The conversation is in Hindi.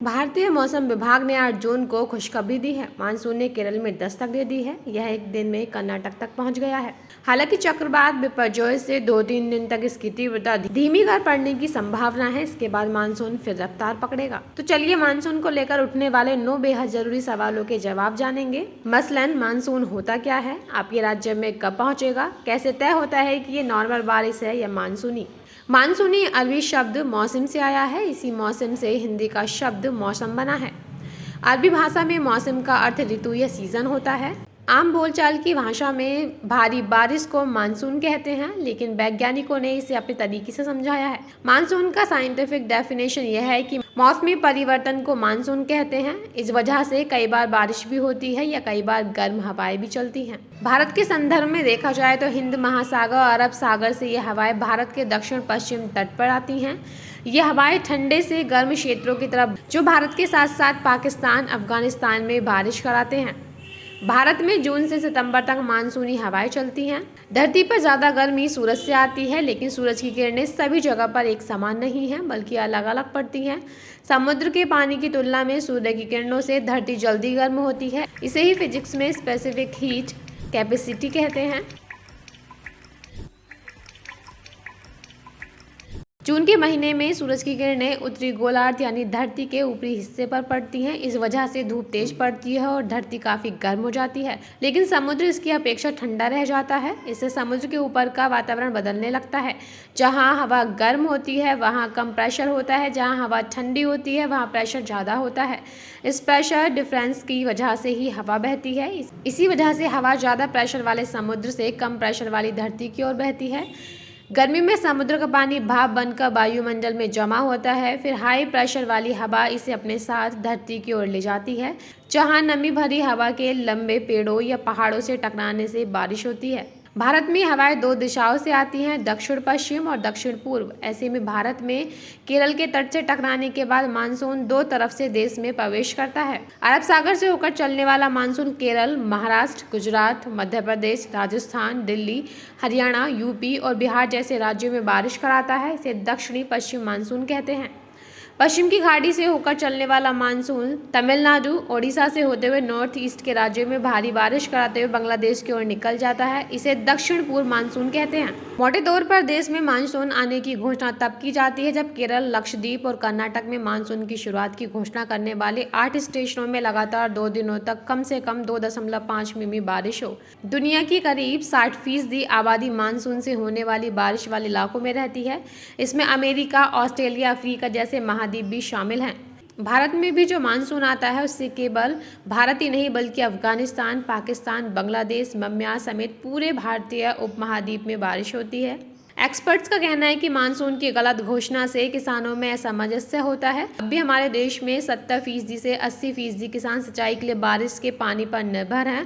भारतीय मौसम विभाग ने 8 जून को खुशखबरी दी है। मानसून ने केरल में दस्तक दे दी है। यह एक दिन में कर्नाटक तक पहुंच गया है। हालांकि चक्रवात बिपरजॉय से 2-3 दिन तक इसकी तीव्रता धीमी कर पड़ने की संभावना है। इसके बाद मानसून फिर रफ्तार पकड़ेगा। तो चलिए मानसून को लेकर उठने वाले 9 बेहद जरूरी सवालों के जवाब जानेंगे। मसलन मानसून होता क्या है, आपके राज्य में कब पहुंचेगा, कैसे तय होता है कि ये नॉर्मल बारिश है या मानसूनी। मानसूनी अरबी शब्द मौसम से आया है। इसी मौसम से हिंदी का शब्द मौसम बना है। अरबी भाषा में मौसम का अर्थ ऋतु या सीजन होता है। आम बोलचाल की भाषा में भारी बारिश को मानसून कहते हैं, लेकिन वैज्ञानिकों ने इसे अपने तरीके से समझाया है। मानसून का साइंटिफिक डेफिनेशन यह है कि मौसमी परिवर्तन को मानसून कहते हैं। इस वजह से कई बार बारिश भी होती है या कई बार गर्म हवाएं भी चलती हैं। भारत के संदर्भ में देखा जाए तो हिंद महासागर और अरब सागर से ये हवाएं भारत के दक्षिण पश्चिम तट पर आती हैं। ये हवाएं ठंडे से गर्म क्षेत्रों की तरफ, जो भारत के साथ साथ पाकिस्तान, अफगानिस्तान में बारिश कराते हैं। भारत में जून से सितंबर तक मानसूनी हवाएं चलती हैं। धरती पर ज्यादा गर्मी सूरज से आती है, लेकिन सूरज की किरणें सभी जगह पर एक समान नहीं है, बल्कि अलग अलग पड़ती हैं। समुद्र के पानी की तुलना में सूर्य की किरणों से धरती जल्दी गर्म होती है। इसे ही फिजिक्स में स्पेसिफिक हीट कैपेसिटी कहते हैं। जून के महीने में सूरज की किरणें उत्तरी गोलार्ध यानी धरती के ऊपरी हिस्से पर पड़ती हैं। इस वजह से धूप तेज पड़ती है और धरती काफी गर्म हो जाती है, लेकिन समुद्र इसकी अपेक्षा ठंडा रह जाता है। इससे समुद्र के ऊपर का वातावरण बदलने लगता है। जहां हवा गर्म होती है वहां कम प्रेशर होता है, जहां हवा ठंडी होती है वहां प्रेशर ज्यादा होता है। इस प्रेशर डिफरेंस की वजह से ही हवा बहती है। इसी वजह से हवा ज्यादा प्रेशर वाले समुद्र से कम प्रेशर वाली धरती की ओर बहती है। गर्मी में समुद्र का पानी भाप बनकर वायुमंडल में जमा होता है, फिर हाई प्रेशर वाली हवा इसे अपने साथ धरती की ओर ले जाती है, जहां नमी भरी हवा के लंबे पेड़ों या पहाड़ों से टकराने से बारिश होती है। भारत में हवाएं 2 दिशाओं से आती हैं, दक्षिण पश्चिम और दक्षिण पूर्व। ऐसे में भारत में केरल के तट से टकराने के बाद मानसून 2 तरफ से देश में प्रवेश करता है। अरब सागर से होकर चलने वाला मानसून केरल, महाराष्ट्र, गुजरात, मध्य प्रदेश, राजस्थान, दिल्ली, हरियाणा, यूपी और बिहार जैसे राज्यों में बारिश कराता है। इसे दक्षिणी पश्चिम मानसून कहते हैं। पश्चिम की खाड़ी से होकर चलने वाला मानसून तमिलनाडु, ओडिशा से होते हुए नॉर्थ ईस्ट के राज्यों में भारी बारिश कराते हुए बांग्लादेश की ओर निकल जाता है। इसे दक्षिण पूर्व मानसून कहते हैं। मोटे तौर पर देश में मानसून आने की घोषणा तब की जाती है जब केरल, लक्षद्वीप और कर्नाटक में मानसून की शुरुआत की घोषणा करने वाले 8 स्टेशनों में लगातार 2 दिनों तक कम से कम 2.5 मिमी बारिश हो। दुनिया की करीब 60% आबादी मानसून से होने वाली बारिश वाले इलाकों में रहती है। इसमें अमेरिका, ऑस्ट्रेलिया, अफ्रीका जैसे महाद्वीप भी शामिल हैं। भारत में भी जो मानसून आता है उससे केवल भारत ही नहीं बल्कि अफगानिस्तान, पाकिस्तान, बांग्लादेश, म्यांमार समेत पूरे भारतीय उपमहाद्वीप में बारिश होती है। एक्सपर्ट्स का कहना है कि मानसून की गलत घोषणा से किसानों में असमंजस्य होता है। अब भी हमारे देश में 70% से 80% किसान सिंचाई के लिए बारिश के पानी पर निर्भर हैं।